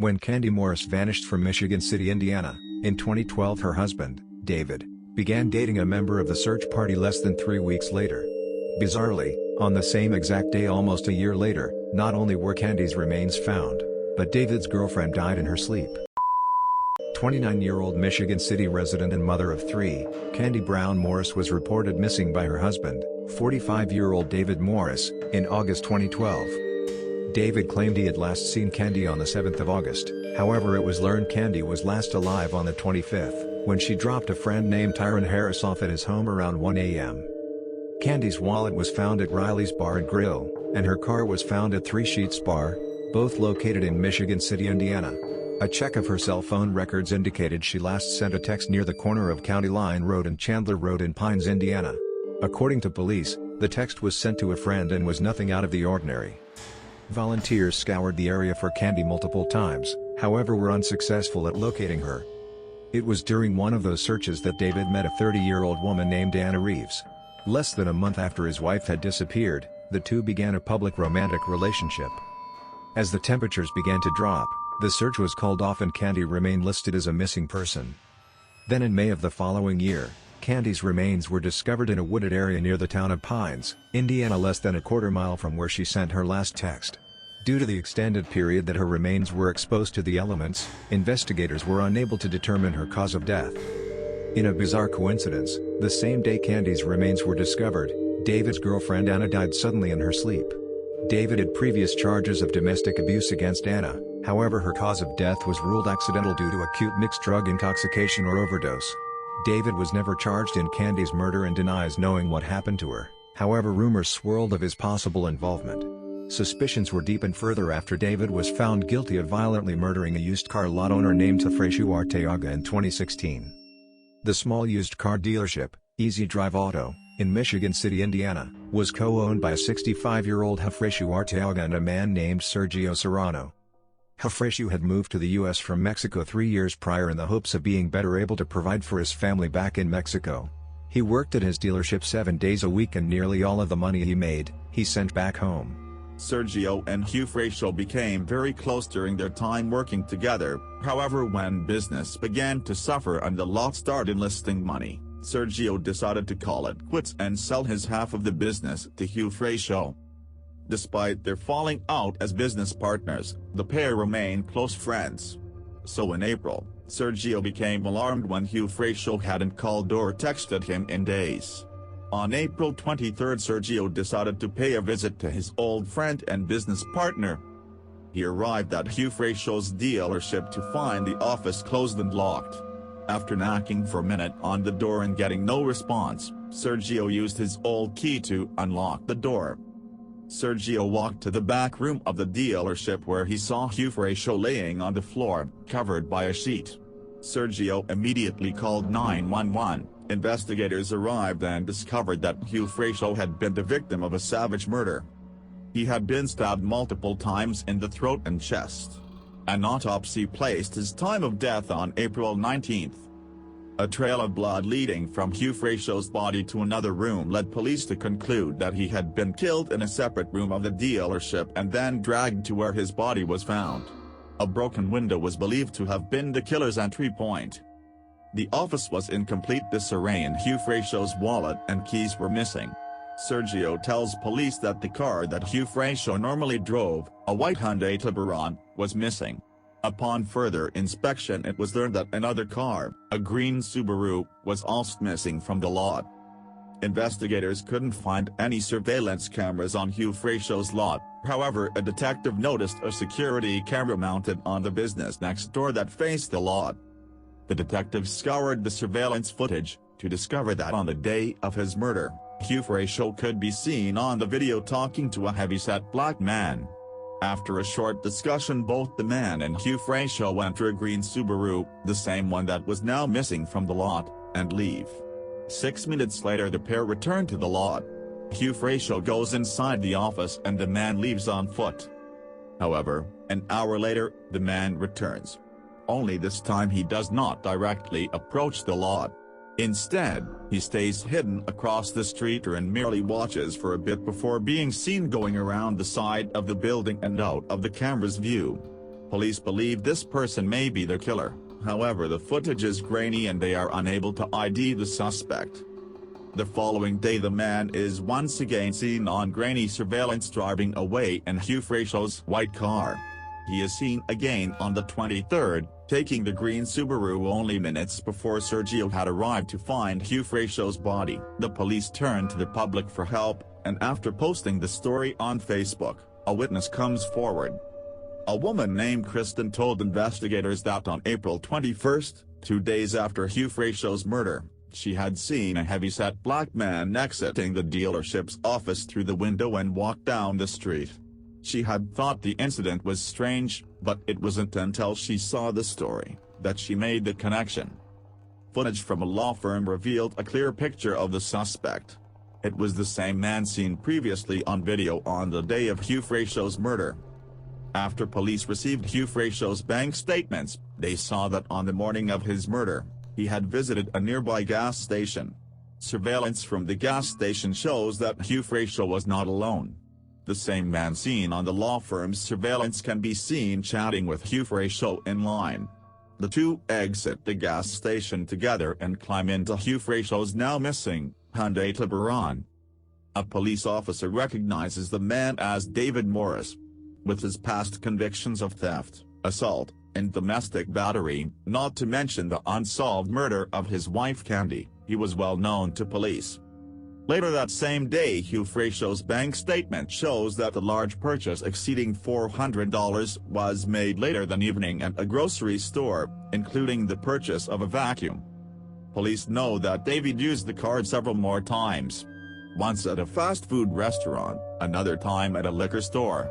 When Candi Morris vanished from Michigan City, Indiana, in 2012, her husband, David, began dating a member of the search party less than 3 weeks later. Bizarrely, on the same exact day almost a year later, not only were Candi's remains found, but David's girlfriend died in her sleep. 29-year-old Michigan City resident and mother of 3, Candi Brown Morris was reported missing by her husband, 45-year-old David Morris, in August 2012. David claimed he had last seen Candi on the 7th of August, however it was learned Candi was last alive on the 25th, when she dropped a friend named Tyron Harris off at his home around 1 a.m. Candi's wallet was found at Riley's Bar and Grill, and her car was found at Three Sheets Bar, both located in Michigan City, Indiana. A check of her cell phone records indicated she last sent a text near the corner of County Line Road and Chandler Road in Pines, Indiana. According to police, the text was sent to a friend and was nothing out of the ordinary. Volunteers scoured the area for Candi multiple times, however were unsuccessful at locating her. It was during one of those searches that David met a 30-year-old woman named Anna Reeves. Less than a month after his wife had disappeared, the two began a public romantic relationship. As the temperatures began to drop, the search was called off and Candi remained listed as a missing person. Then in May of the following year, Candi's remains were discovered in a wooded area near the town of Pines, Indiana, less than a quarter mile from where she sent her last text. Due to the extended period that her remains were exposed to the elements, investigators were unable to determine her cause of death. In a bizarre coincidence, the same day Candi's remains were discovered, David's girlfriend Anna died suddenly in her sleep. David had previous charges of domestic abuse against Anna, however her cause of death was ruled accidental due to acute mixed drug intoxication or overdose. David was never charged in Candi's murder and denies knowing what happened to her, however rumors swirled of his possible involvement. Suspicions were deepened further after David was found guilty of violently murdering a used car lot owner named 𝐕𝐢𝐬𝒂𝒕𝒒𝒑 in 2016. The small used car dealership, Easy Drive Auto, in Michigan City, Indiana, was co-owned by a 65-year-old 𝐕𝐢𝐬𝒂𝒕𝒒𝒑 and a man named Sergio Serrano. 𝐕𝐢𝒂𝒕𝒒𝒑 had moved to the U.S. from Mexico 3 years prior in the hopes of being better able to provide for his family back in Mexico. He worked at his dealership 7 days a week and nearly all of the money he made, he sent back home. Sergio and 𝐕𝐢𝒂𝒕𝒒𝒑 became very close during their time working together, however when business began to suffer and the lot started listing money, Sergio decided to call it quits and sell his half of the business to 𝐕𝒢𝒂𝒕𝒑. Despite their falling out as business partners, the pair remained close friends. So in April, Sergio became alarmed when 𝐕𝒢𝒂𝒕𝒑 hadn't called or texted him in days. On April 23, Sergio decided to pay a visit to his old friend and business partner. He arrived at 𝐕𝒢𝒂𝒕𝒑's dealership to find the office closed and locked. After knocking for a minute on the door and getting no response, Sergio used his old key to unlock the door. Sergio walked to the back room of the dealership where he saw 𝐕𝒢𝒂𝒕𝒑 laying on the floor, covered by a sheet. Sergio immediately called 911. Investigators arrived and discovered that 𝐕𝒢𝒂𝒕𝒑 had been the victim of a savage murder. He had been stabbed multiple times in the throat and chest. An autopsy placed his time of death on April 19. A trail of blood leading from 𝐕𝒢𝒂𝒕𝒑's body to another room led police to conclude that he had been killed in a separate room of the dealership and then dragged to where his body was found. A broken window was believed to have been the killer's entry point. The office was in complete disarray and 𝐕𝒢𝒂𝒕𝒑's wallet and keys were missing. Sergio tells police that the car that 𝐕𝒢𝒂𝒕𝒑 normally drove, a white Hyundai Tiburon, was missing. Upon further inspection it was learned that another car, a green Subaru, was also missing from the lot. Investigators couldn't find any surveillance cameras on 𝐕𝒢𝒂𝒕𝒑's lot, however a detective noticed a security camera mounted on the business next door that faced the lot. The detective scoured the surveillance footage, to discover that on the day of his murder, 𝐕𝒢𝒂𝒕𝒑 could be seen on the video talking to a heavyset black man. After a short discussion both the man and 𝐕𝒢𝒂𝒕𝒑 went to a green Subaru, the same one that was now missing from the lot, and leave. 6 minutes later the pair returned to the lot. 𝐕𝒢𝒂𝒕𝒑 goes inside the office and the man leaves on foot. However, an hour later, the man returns. Only this time he does not directly approach the lot. Instead, he stays hidden across the street and merely watches for a bit before being seen going around the side of the building and out of the camera's view. Police believe this person may be the killer, however the footage is grainy and they are unable to ID the suspect. The following day the man is once again seen on grainy surveillance driving away in 𝐕𝐢𝐲's white car. He is seen again on the 23rd, taking the green Subaru only minutes before Sergio had arrived to find 𝐕𝐢𝐲's body. The police turned to the public for help, and after posting the story on Facebook, a witness comes forward. A woman named Kristen told investigators that on April 21, 2 days after 𝐕𝐢𝐲's murder, she had seen a heavy-set black man exiting the dealership's office through the window and walk down the street. She had thought the incident was strange, but it wasn't until she saw the story that she made the connection. Footage from a law firm revealed a clear picture of the suspect. It was the same man seen previously on video on the day of 𝐕𝐢𝐲's murder. After police received 𝐕𝐢𝐲's bank statements, they saw that on the morning of his murder, he had visited a nearby gas station. Surveillance from the gas station shows that 𝐕𝐢𝐲 was not alone. The same man seen on the law firm's surveillance can be seen chatting with 𝐕𝐢𝐲 in line. The two exit the gas station together and climb into 𝐕𝐢𝐲's now missing Hyundai Tiburon. A police officer recognizes the man as David Morris. With his past convictions of theft, assault, and domestic battery, not to mention the unsolved murder of his wife Candi, he was well known to police. Later that same day 𝐕𝐢𝐲's bank statement shows that the large purchase exceeding $400 was made later that evening at a grocery store, including the purchase of a vacuum. Police know that David used the card several more times. Once at a fast food restaurant, another time at a liquor store.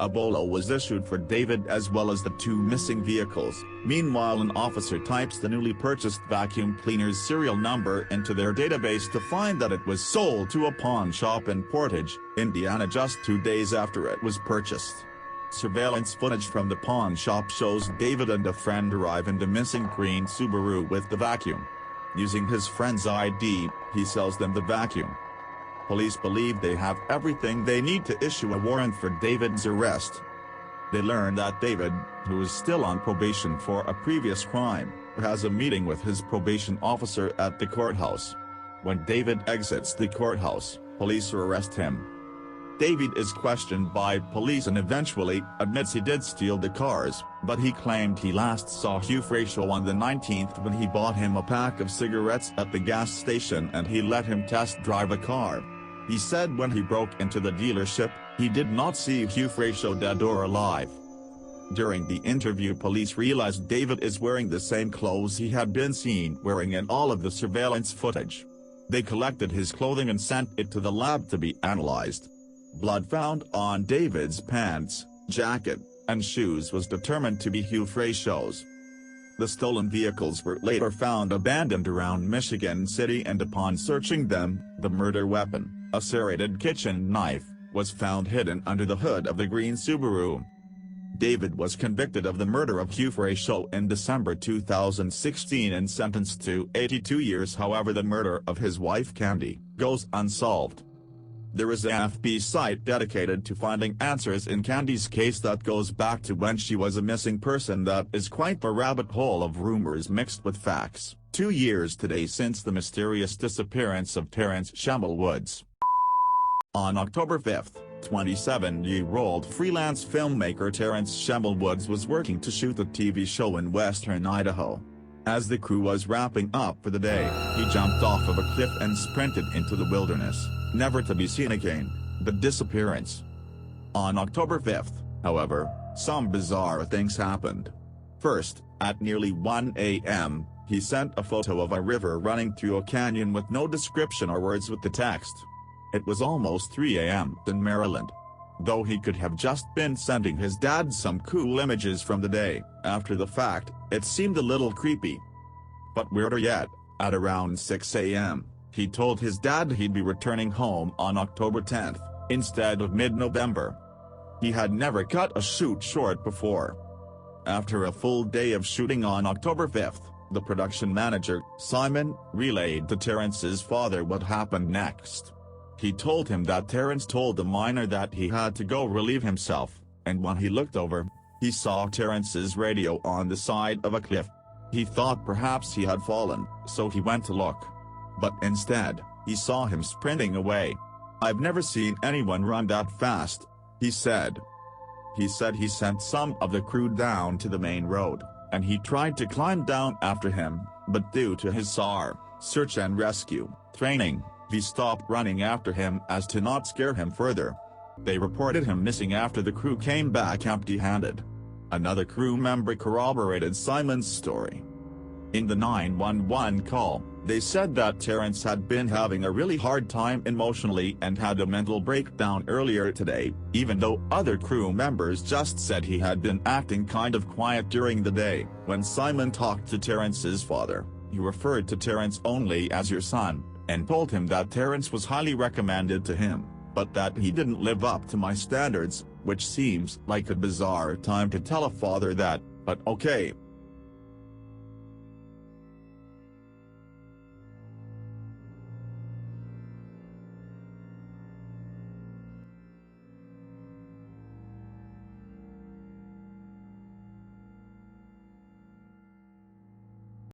A bolo was issued for David as well as the two missing vehicles. Meanwhile, an officer types the newly purchased vacuum cleaner's serial number into their database to find that it was sold to a pawn shop in Portage, Indiana just 2 days after it was purchased. Surveillance footage from the pawn shop shows David and a friend arrive in the missing green Subaru with the vacuum. Using his friend's ID, he sells them the vacuum. Police believe they have everything they need to issue a warrant for David's arrest. They learn that David, who is still on probation for a previous crime, has a meeting with his probation officer at the courthouse. When David exits the courthouse, police arrest him. David is questioned by police and eventually admits he did steal the cars, but he claimed he last saw 𝐕𝐢𝐲 on the 19th when he bought him a pack of cigarettes at the gas station and he let him test drive a car. He said when he broke into the dealership, he did not see 𝐕𝐢𝐲 dead or alive. During the interview, police realized David is wearing the same clothes he had been seen wearing in all of the surveillance footage. They collected his clothing and sent it to the lab to be analyzed. Blood found on David's pants, jacket, and shoes was determined to be 𝐕𝐢𝐲's. The stolen vehicles were later found abandoned around Michigan City, and upon searching them, the murder weapon, a serrated kitchen knife, was found hidden under the hood of the green Subaru. David was convicted of the murder of 𝐕𝐢𝐲 in December 2016 and sentenced to 82 years. However, the murder of his wife Candi goes unsolved. There is an FB site dedicated to finding answers in Candi's case that goes back to when she was a missing person. That is quite the rabbit hole of rumors mixed with facts. 2 years today since the mysterious disappearance of Terrence Shamble Woods. On October 5, 27-year-old freelance filmmaker Terrence Shamble Woods was working to shoot a TV show in western Idaho. As the crew was wrapping up for the day, he jumped off of a cliff and sprinted into the wilderness, never to be seen again. The disappearance. On October 5, however, some bizarre things happened. First, at nearly 1 a.m., he sent a photo of a river running through a canyon with no description or words with the text. It was almost 3 a.m. in Maryland. Though he could have just been sending his dad some cool images from the day, after the fact, it seemed a little creepy. But weirder yet, at around 6 a.m., he told his dad he'd be returning home on October 10th, instead of mid-November. He had never cut a shoot short before. After a full day of shooting on October 5th, the production manager, Simon, relayed to Terrence's father what happened next. He told him that Terrence told the miner that he had to go relieve himself, and when he looked over, He saw Terence's radio on the side of a cliff. He thought perhaps he had fallen, so he went to look. But instead, he saw him sprinting away. "I've never seen anyone run that fast," he said. He said he sent some of the crew down to the main road, and he tried to climb down after him, but due to his SAR, search and rescue, training, he stopped running after him as to not scare him further. They reported him missing after the crew came back empty-handed. Another crew member corroborated Simon's story. In the 911 call, they said that Terence had been having a really hard time emotionally and had a mental breakdown earlier today, even though other crew members just said he had been acting kind of quiet during the day. When Simon talked to Terence's father, he referred to Terence only as your son, and told him that Terence was highly recommended to him, but that he didn't live up to my standards, which seems like a bizarre time to tell a father that, but okay.